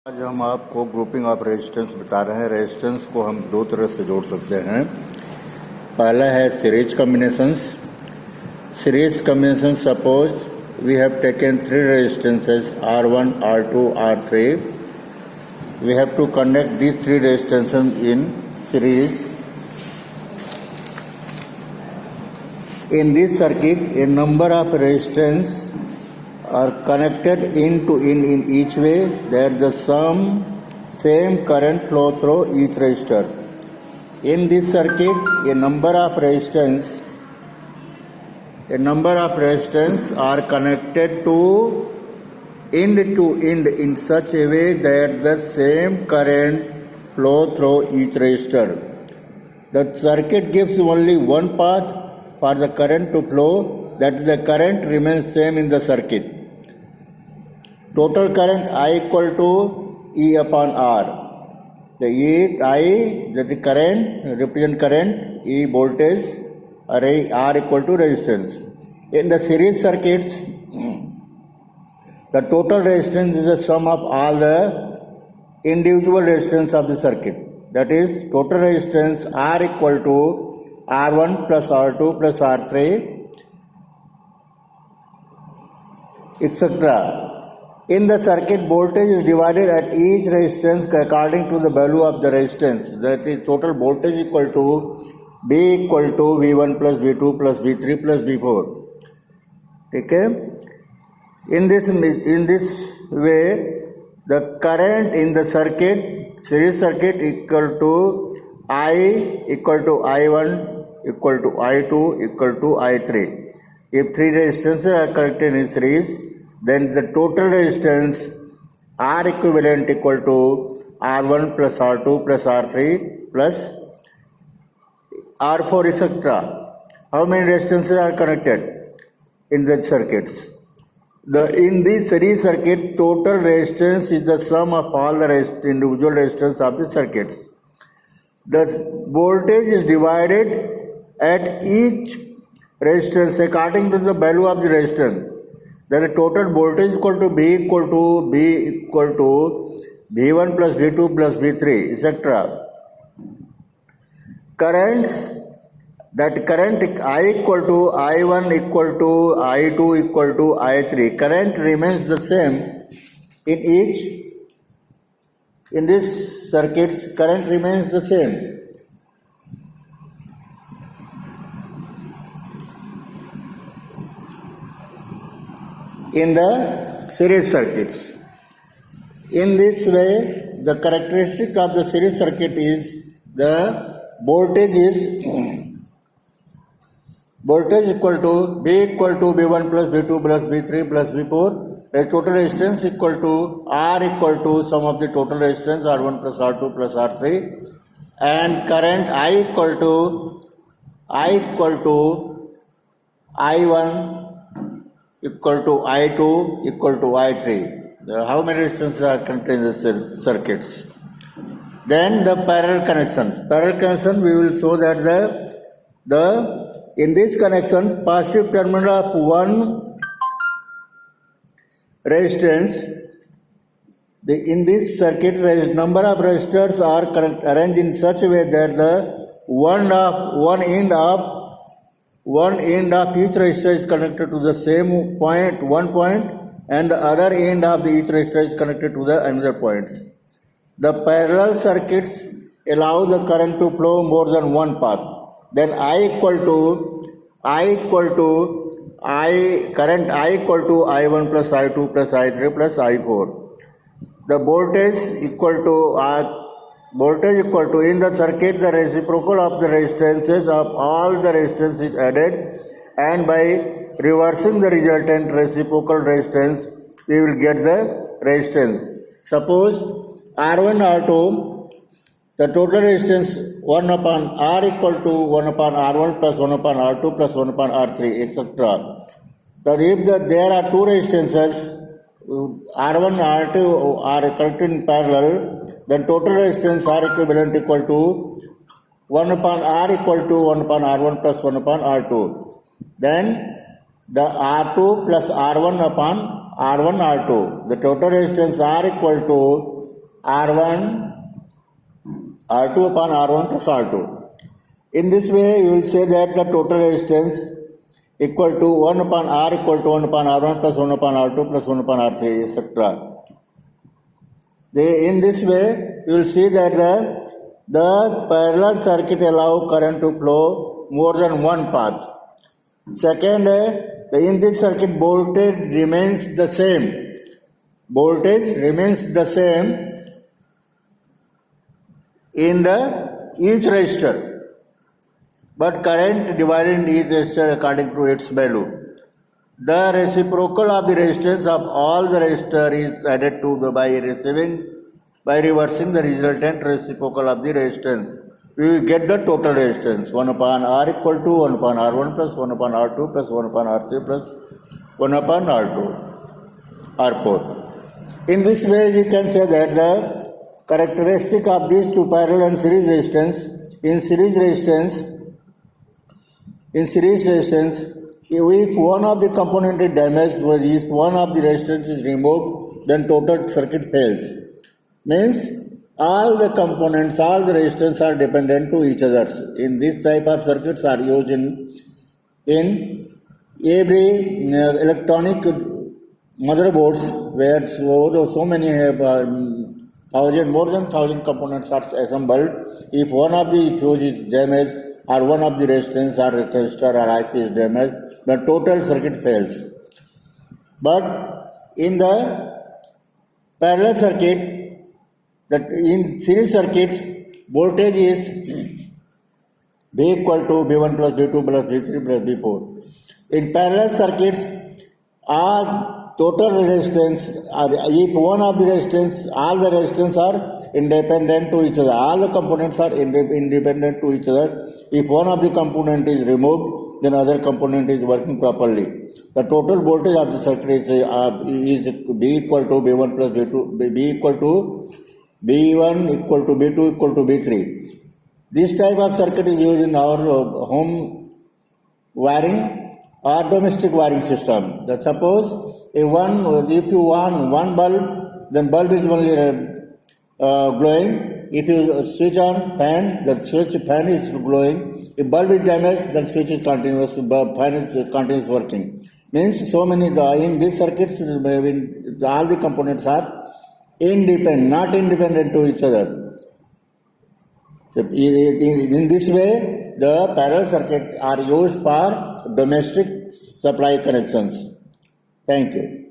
आज हम आपको ग्रुपिंग ऑफ रेजिस्टेंस बता रहे हैं। रेजिस्टेंस को हम दो तरह से जोड़ सकते हैं। पहला है series combinations. Series combination, suppose we have taken three resistances R1, R2, R3. We have to connect these three resistances in series. In this circuit, a number of resistance are connected in each way that the same current flow through each resistor. In this circuit, a number of resistance are connected to end in such a way that the same current flow through each resistor. The circuit gives only one path for the current to flow, that is, the current remains same in the circuit. Total current I equal to E upon R. The I, that is current, represent current, E voltage, or R equal to resistance. In the series circuits, the total resistance is the sum of all the individual resistance of the circuit. That is, total resistance R equal to R1 plus R2 plus R3, etc. In the circuit, voltage is divided at each resistance according to the value of the resistance. That is, total voltage equal to B equal to V1 plus V2 plus V3 plus V4. Okay? In this way, the current in the circuit, series circuit, equal to I equal to I1 equal to I2 equal to I3. If three resistances are connected in series, then the total resistance R equivalent equal to R1 plus R2 plus R3 plus R4, etc. How many resistances are connected in the circuits? In the series circuit, total resistance is the sum of all the individual resistance of the circuits. The voltage is divided at each resistance according to the value of the resistance. Then the total voltage equal to B equal to V1 plus V2 plus V3, etc. Currents, that current I equal to I1 equal to I2 equal to I3. Current remains the same in this circuit. Current remains the same. In the series circuits. In this way, the characteristic of the series circuit is the voltage equal to B equal to V1 plus V2 plus V3 plus V4. The total resistance equal to R equal to sum of the total resistance R1 plus R2 plus R3, and current I equal to I1 equal to I2 equal to I3. How many resistances are contained in the circuits? Then the parallel connections. Parallel connection, we will show that in this connection, positive terminal of one resistance, in this circuit, number of resistors are arranged in such a way that the one end of each resistor is connected to the same point, one point, and the other end of each resistor is connected to the another point. The parallel circuits allow the current to flow more than one path. Then current I equal to I1 plus I2 plus I3 plus I4. The voltage equal to in the circuit, the reciprocal of the resistances of all the resistance is added, and by reversing the resultant reciprocal resistance, we will get the resistance. Suppose R1, R2, the total resistance 1 upon R equal to 1 upon R1 plus 1 upon R2 plus 1 upon R3, etc. That if there are two resistances, R1 and R2 are connected in parallel, then total resistance R equivalent equal to 1 upon R equal to 1 upon R1 plus 1 upon R2. Then the R2 plus R1 upon R1, R2. The total resistance R equal to R1, R2 upon R1 plus R2. In this way, you will say that the total resistance equal to 1 upon R equal to 1 upon R1 plus 1 upon R2 plus 1 upon R3, etc. In this way, you will see that the parallel circuit allow current to flow more than one path. Second, in this circuit, voltage remains the same. Voltage remains the same in each resistor, but current divided each resistor according to its value. The reciprocal of the resistance of all the resistor is added to by reversing the resultant reciprocal of the resistance. We will get the total resistance 1 upon R equal to 1 upon R1 plus 1 upon R2 plus 1 upon R3 plus 1 upon R4. In this way, we can say that the characteristic of these two parallel and series resistance, in series resistance, if one of the component is damaged, if one of the resistance is removed, then total circuit fails. Means all the components, all the resistance are dependent to each other. In this type of circuits are used in every electronic motherboards where so many have more than 1,000 components are assembled. If one of the fuse is damaged or one of the resistance or resistor or IC is damaged, the total circuit fails. But in the parallel circuit, that in series circuits, voltage is V equal to V1 plus V2 plus V3 plus V4. In parallel circuits, our total resistance, if one of the resistance, all the resistance are independent to each other. All the components are independent to each other. If one of the component is removed, then other component is working properly. The total voltage of the circuit is B equal to B1 plus B2, B equal to B1 equal to B2 equal to B3. This type of circuit is used in our home wiring or domestic wiring system. That suppose if you want one bulb, then bulb is only glowing. If you switch on fan, the fan is glowing. If bulb is damaged, then switch is continuous, fan is continuous working. Means so many, in these circuits, all the components are not independent to each other. In this way, the parallel circuit are used for domestic supply connections. Thank you.